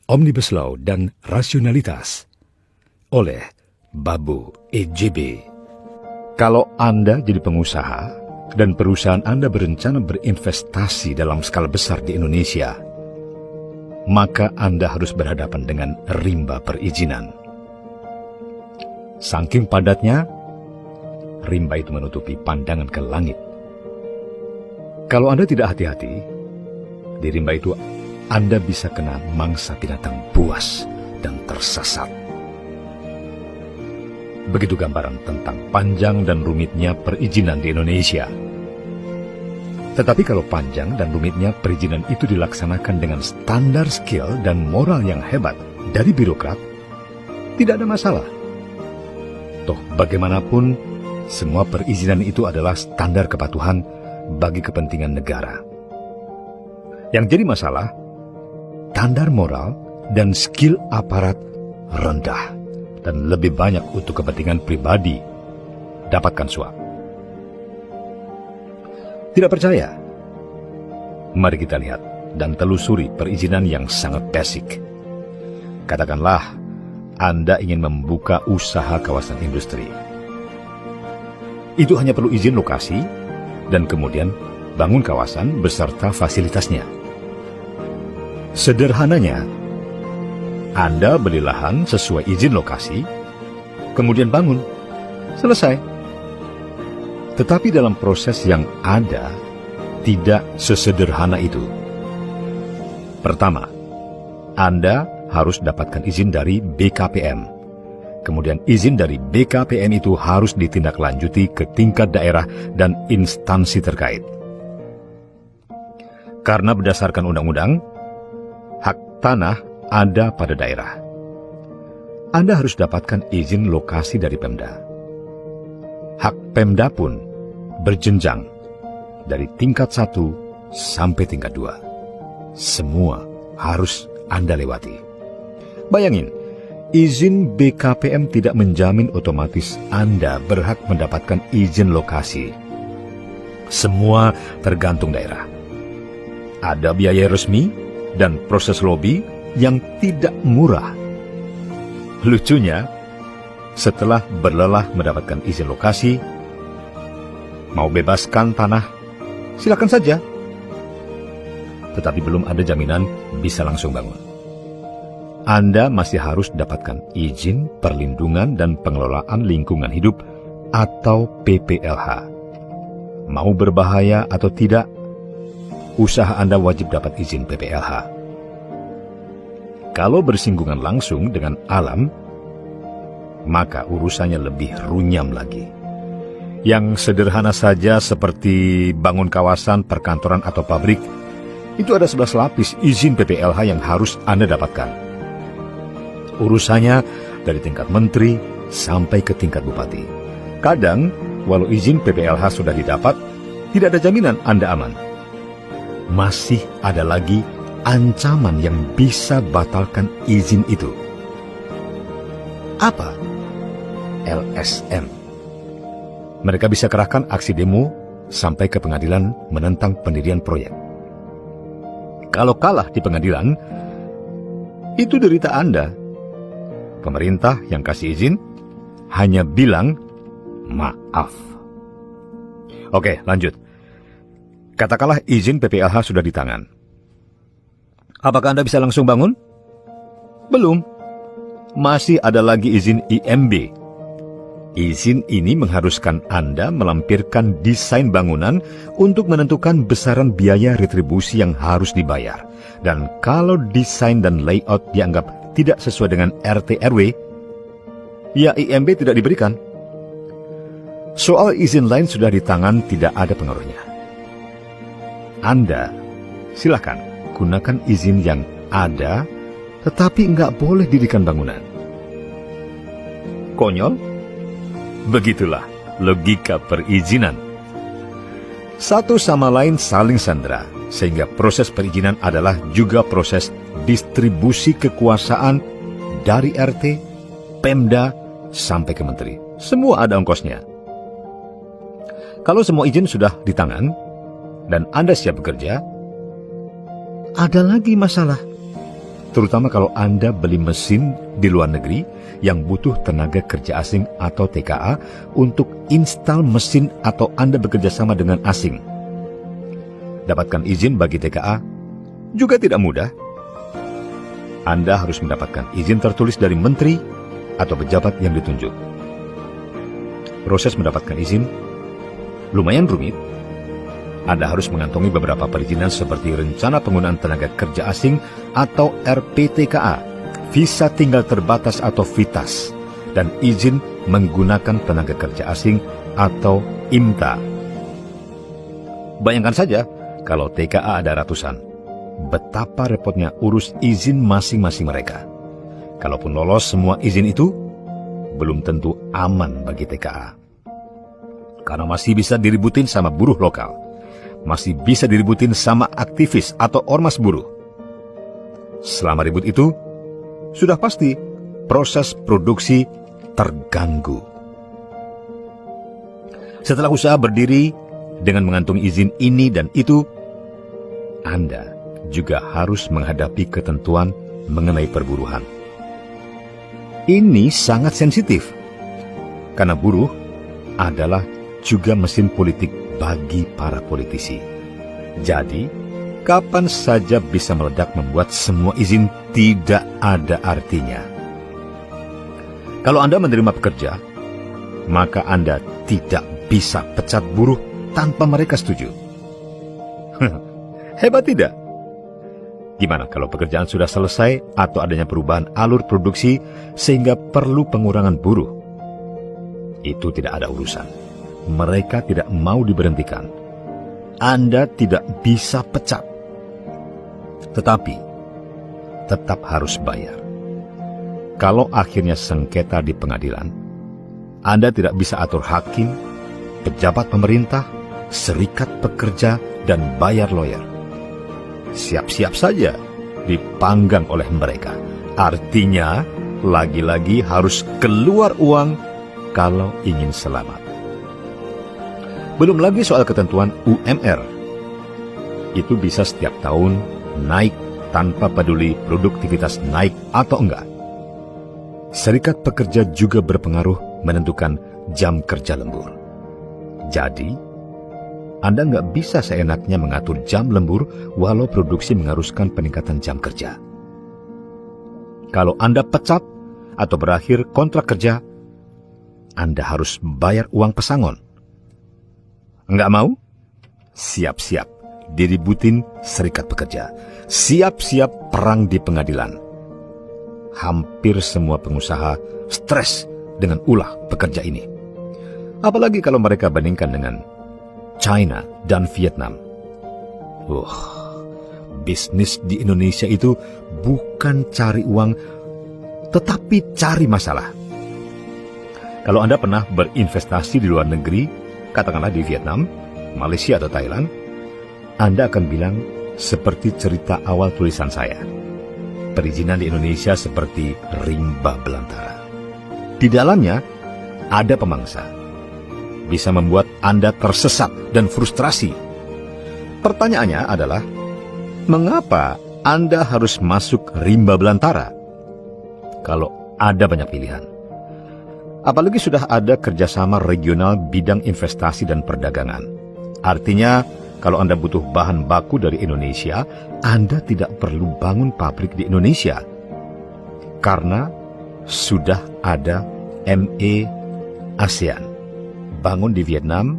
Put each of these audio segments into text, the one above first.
Omnibus Law dan Rasionalitas oleh Babu EJB. Kalau Anda jadi pengusaha dan perusahaan Anda berencana berinvestasi dalam skala besar di Indonesia, maka Anda harus berhadapan dengan rimba perizinan. Saking padatnya, rimba itu menutupi pandangan ke langit. Kalau Anda tidak hati-hati, di rimba itu Anda bisa kena mangsa binatang buas dan tersesat. Begitu gambaran tentang panjang dan rumitnya perizinan di Indonesia. Tetapi kalau panjang dan rumitnya perizinan itu dilaksanakan dengan standar skill dan moral yang hebat dari birokrat, tidak ada masalah. Toh bagaimanapun, semua perizinan itu adalah standar kepatuhan bagi kepentingan negara. Yang jadi masalah, standar moral dan skill aparat rendah dan lebih banyak untuk kepentingan pribadi. Dapatkan suap. Tidak percaya? Mari kita lihat dan telusuri perizinan yang sangat basic. Katakanlah Anda ingin membuka usaha kawasan industri. Itu hanya perlu izin lokasi dan kemudian bangun kawasan beserta fasilitasnya. Sederhananya, Anda beli lahan sesuai izin lokasi, kemudian bangun. Selesai. Tetapi dalam proses yang ada, tidak sesederhana itu. Pertama, Anda harus dapatkan izin dari BKPM. Kemudian izin dari BKPM itu harus ditindaklanjuti ke tingkat daerah dan instansi terkait. Karena berdasarkan undang-undang, hak tanah ada pada daerah. Anda harus dapatkan izin lokasi dari Pemda. Hak Pemda pun berjenjang dari tingkat 1 sampai tingkat 2. Semua harus Anda lewati. Bayangin, izin BKPM tidak menjamin otomatis Anda berhak mendapatkan izin lokasi. Semua tergantung daerah. Ada biaya resmi dan proses lobi yang tidak murah. Lucunya, setelah berlelah mendapatkan izin lokasi, mau bebaskan tanah, silakan saja. Tetapi belum ada jaminan bisa langsung bangun. Anda masih harus dapatkan izin perlindungan dan pengelolaan lingkungan hidup atau PPLH. Mau berbahaya atau tidak, usaha Anda wajib dapat izin PPLH. Kalau bersinggungan langsung dengan alam, maka urusannya lebih runyam lagi. Yang sederhana saja seperti bangun kawasan, perkantoran atau pabrik, itu ada 11 lapis izin PPLH yang harus Anda dapatkan. Urusannya dari tingkat menteri sampai ke tingkat bupati. Kadang, walau izin PPLH sudah didapat, tidak ada jaminan Anda aman. Masih ada lagi ancaman yang bisa batalkan izin itu. Apa? LSM. Mereka bisa kerahkan aksi demo sampai ke pengadilan menentang pendirian proyek. Kalau kalah di pengadilan, itu derita Anda. Pemerintah yang kasih izin hanya bilang maaf. Oke, lanjut. Katakanlah izin PPLH sudah di tangan. Apakah Anda bisa langsung bangun? Belum. Masih ada lagi izin IMB. Izin ini mengharuskan Anda melampirkan desain bangunan untuk menentukan besaran biaya retribusi yang harus dibayar. Dan kalau desain dan layout dianggap tidak sesuai dengan RT RW, ya IMB tidak diberikan. Soal izin lain sudah di tangan, tidak ada pengaruhnya. Anda silakan gunakan izin yang ada, tetapi nggak boleh dirikan bangunan. Konyol? Begitulah logika perizinan. Satu sama lain saling sandera, sehingga proses perizinan adalah juga proses distribusi kekuasaan dari RT, Pemda, sampai ke menteri. Semua ada ongkosnya. Kalau semua izin sudah di tangan, dan Anda siap bekerja, ada lagi masalah. terutama kalau Anda beli mesin di luar negeri yang butuh tenaga kerja asing atau TKA untuk install mesin atau Anda bekerja sama dengan asing. Dapatkan izin bagi TKA juga tidak mudah. Anda harus mendapatkan izin tertulis dari menteri atau pejabat yang ditunjuk. Proses mendapatkan izin lumayan rumit. Anda harus mengantongi beberapa perizinan seperti rencana penggunaan tenaga kerja asing atau RPTKA, visa tinggal terbatas atau VITAS, dan izin menggunakan tenaga kerja asing atau IMTA. Bayangkan saja kalau TKA ada ratusan, betapa repotnya urus izin masing-masing mereka. Kalaupun lolos semua izin itu, belum tentu aman bagi TKA. Karena masih bisa diributin sama buruh lokal, masih bisa diributin sama aktivis atau ormas buruh. Selama ribut itu, sudah pasti proses produksi terganggu. Setelah usaha berdiri dengan mengantongi izin ini dan itu, Anda juga harus menghadapi ketentuan mengenai perburuhan. Ini sangat sensitif, karena buruh adalah juga mesin politik bagi para politisi. Jadi, kapan saja bisa meledak membuat semua izin tidak ada artinya. Kalau Anda menerima pekerja, maka Anda tidak bisa pecat buruh tanpa mereka setuju. Hebat tidak? Gimana kalau pekerjaan sudah selesai atau adanya perubahan alur produksi sehingga perlu pengurangan buruh? Itu tidak ada urusan. Mereka tidak mau diberhentikan. Anda tidak bisa pecat. Tetapi, tetap harus bayar. Kalau akhirnya sengketa di pengadilan, Anda tidak bisa atur hakim, pejabat pemerintah, serikat pekerja, dan bayar lawyer. Siap-siap saja dipanggang oleh mereka. Artinya, lagi-lagi harus keluar uang kalau ingin selamat. Belum lagi soal ketentuan UMR. Itu bisa setiap tahun naik tanpa peduli produktivitas naik atau enggak. Serikat pekerja juga berpengaruh menentukan jam kerja lembur. Jadi, Anda nggak bisa seenaknya mengatur jam lembur walau produksi mengharuskan peningkatan jam kerja. Kalau Anda pecat atau berakhir kontrak kerja, Anda harus bayar uang pesangon. Nggak mau? Siap-siap diributin serikat pekerja. Siap-siap perang di pengadilan. Hampir semua pengusaha stres dengan ulah pekerja ini. Apalagi kalau mereka bandingkan dengan China dan Vietnam. Bisnis di Indonesia itu bukan cari uang, tetapi cari masalah. Kalau Anda pernah berinvestasi di luar negeri, katakanlah di Vietnam, Malaysia atau Thailand, Anda akan bilang seperti cerita awal tulisan saya. Perizinan di Indonesia seperti rimba belantara. Di dalamnya ada pemangsa. Bisa membuat Anda tersesat dan frustrasi. Pertanyaannya adalah, mengapa Anda harus masuk rimba belantara kalau ada banyak pilihan? Apalagi sudah ada kerjasama regional bidang investasi dan perdagangan. Artinya, kalau Anda butuh bahan baku dari Indonesia, Anda tidak perlu bangun pabrik di Indonesia. Karena sudah ada ME ASEAN. Bangun di Vietnam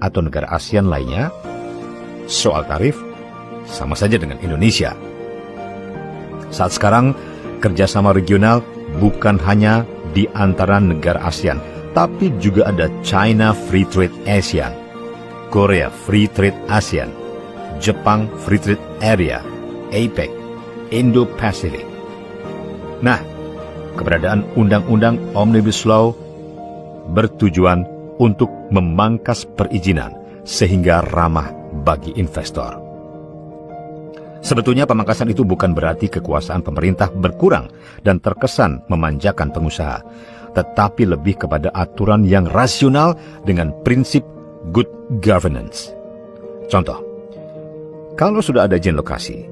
atau negara ASEAN lainnya, soal tarif sama saja dengan Indonesia. Saat sekarang, kerjasama regional bukan hanya di antara negara ASEAN, tapi juga ada China Free Trade ASEAN, Korea Free Trade ASEAN, Jepang Free Trade Area, APEC, Indo-Pacific. Nah, keberadaan Undang-Undang Omnibus Law bertujuan untuk memangkas perizinan sehingga ramah bagi investor. Sebetulnya pemangkasan itu bukan berarti kekuasaan pemerintah berkurang dan terkesan memanjakan pengusaha, tetapi lebih kepada aturan yang rasional dengan prinsip good governance. Contoh, kalau sudah ada izin lokasi,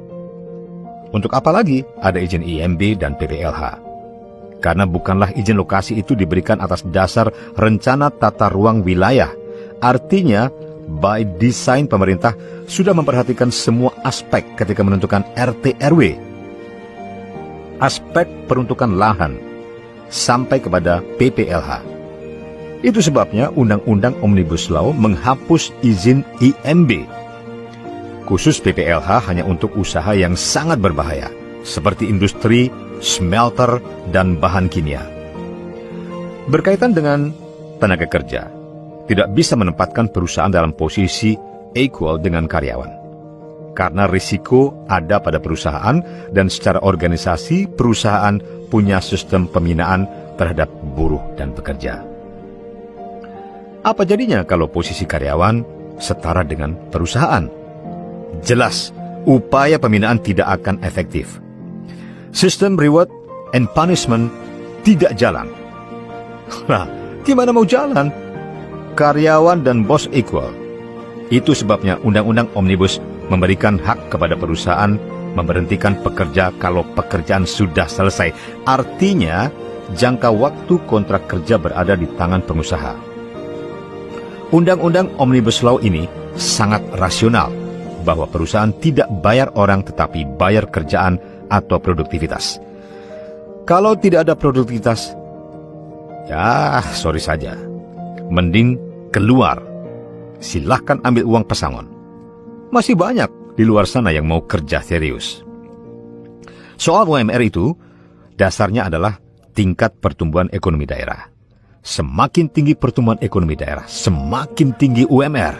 Untuk apa lagi ada izin IMB dan PPLH? Karena bukanlah izin lokasi itu diberikan atas dasar rencana tata ruang wilayah. Artinya, by design pemerintah sudah memperhatikan semua aspek ketika menentukan RT RW. Aspek peruntukan lahan sampai kepada PPLH. Itu sebabnya Undang-Undang Omnibus Law menghapus izin IMB. Khusus PPLH hanya untuk usaha yang sangat berbahaya, seperti industri, smelter, dan bahan kimia. Berkaitan dengan tenaga kerja, tidak bisa menempatkan perusahaan dalam posisi equal dengan karyawan. Karena risiko ada pada perusahaan dan secara organisasi perusahaan punya sistem pembinaan terhadap buruh dan pekerja. Apa jadinya kalau posisi karyawan setara dengan perusahaan? Jelas, upaya pembinaan tidak akan efektif. Sistem reward and punishment tidak jalan. Nah, gimana mau jalan? Karyawan dan bos equal. Itu sebabnya Undang-Undang Omnibus memberikan hak kepada perusahaan memberhentikan pekerja kalau pekerjaan sudah selesai. Artinya, jangka waktu kontrak kerja berada di tangan pengusaha. Undang-Undang Omnibus Law ini sangat rasional, bahwa perusahaan tidak bayar orang tetapi bayar kerjaan atau produktivitas. Kalau tidak ada produktivitas, ya sorry saja. Mending keluar. Silahkan ambil uang pesangon. Masih banyak di luar sana yang mau kerja serius. Soal UMR itu, dasarnya adalah tingkat pertumbuhan ekonomi daerah. Semakin tinggi pertumbuhan ekonomi daerah, semakin tinggi UMR.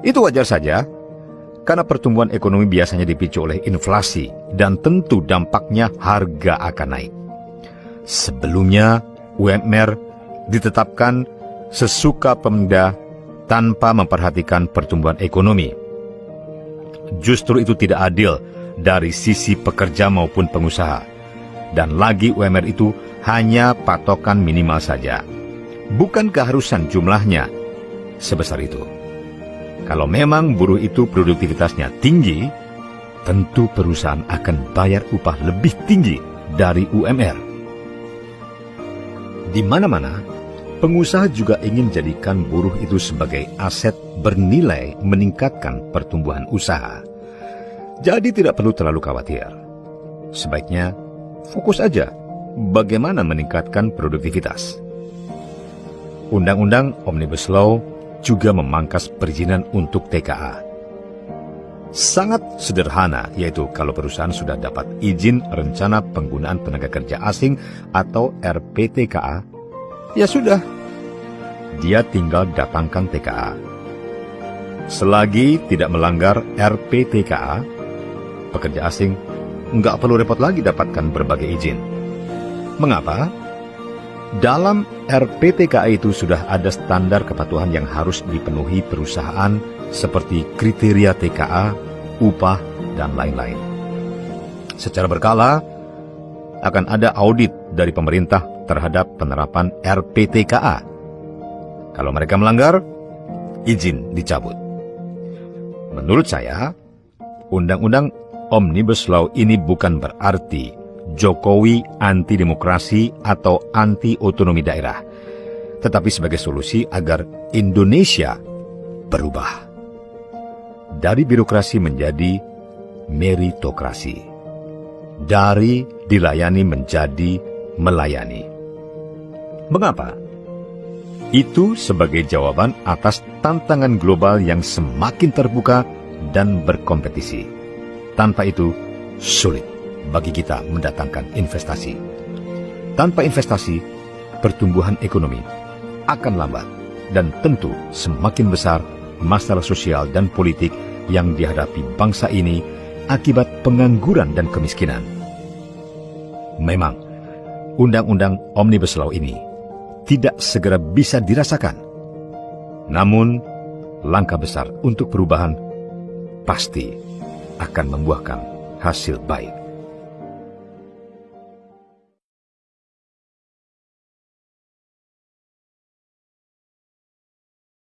Itu wajar saja, karena pertumbuhan ekonomi biasanya dipicu oleh inflasi dan tentu dampaknya harga akan naik. Sebelumnya, UMR ditetapkan sesuka Pemda tanpa memperhatikan pertumbuhan ekonomi. Justru itu tidak adil dari sisi pekerja maupun pengusaha. Dan lagi UMR itu hanya patokan minimal saja. Bukan keharusan jumlahnya sebesar itu. Kalau memang buruh itu produktivitasnya tinggi, tentu perusahaan akan bayar upah lebih tinggi dari UMR. Di mana-mana, pengusaha juga ingin jadikan buruh itu sebagai aset bernilai meningkatkan pertumbuhan usaha. Jadi tidak perlu terlalu khawatir. Sebaiknya fokus aja bagaimana meningkatkan produktivitas. Undang-Undang Omnibus Law juga memangkas perizinan untuk TKA. Sangat sederhana, yaitu kalau perusahaan sudah dapat izin rencana penggunaan tenaga kerja asing atau RPTKA, ya sudah, dia tinggal datangkan TKA. Selagi tidak melanggar RPTKA, pekerja asing nggak perlu repot lagi dapatkan berbagai izin. Mengapa? Dalam RPTKA itu sudah ada standar kepatuhan yang harus dipenuhi perusahaan seperti kriteria TKA, upah, dan lain-lain. Secara berkala, akan ada audit dari pemerintah terhadap penerapan RPTKA. Kalau mereka melanggar, izin dicabut. Menurut saya, Undang-Undang Omnibus Law ini bukan berarti Jokowi anti-demokrasi atau anti-otonomi daerah, tetapi sebagai solusi agar Indonesia berubah. Dari birokrasi menjadi meritokrasi. Dari dilayani menjadi melayani. Mengapa? Itu sebagai jawaban atas tantangan global yang semakin terbuka dan berkompetisi. Tanpa itu, sulit bagi kita mendatangkan investasi. Tanpa investasi, pertumbuhan ekonomi akan lambat dan tentu semakin besar masalah sosial dan politik yang dihadapi bangsa ini akibat pengangguran dan kemiskinan. Memang, Undang-Undang Omnibus Law ini tidak segera bisa dirasakan. Namun, langkah besar untuk perubahan pasti akan membuahkan hasil baik.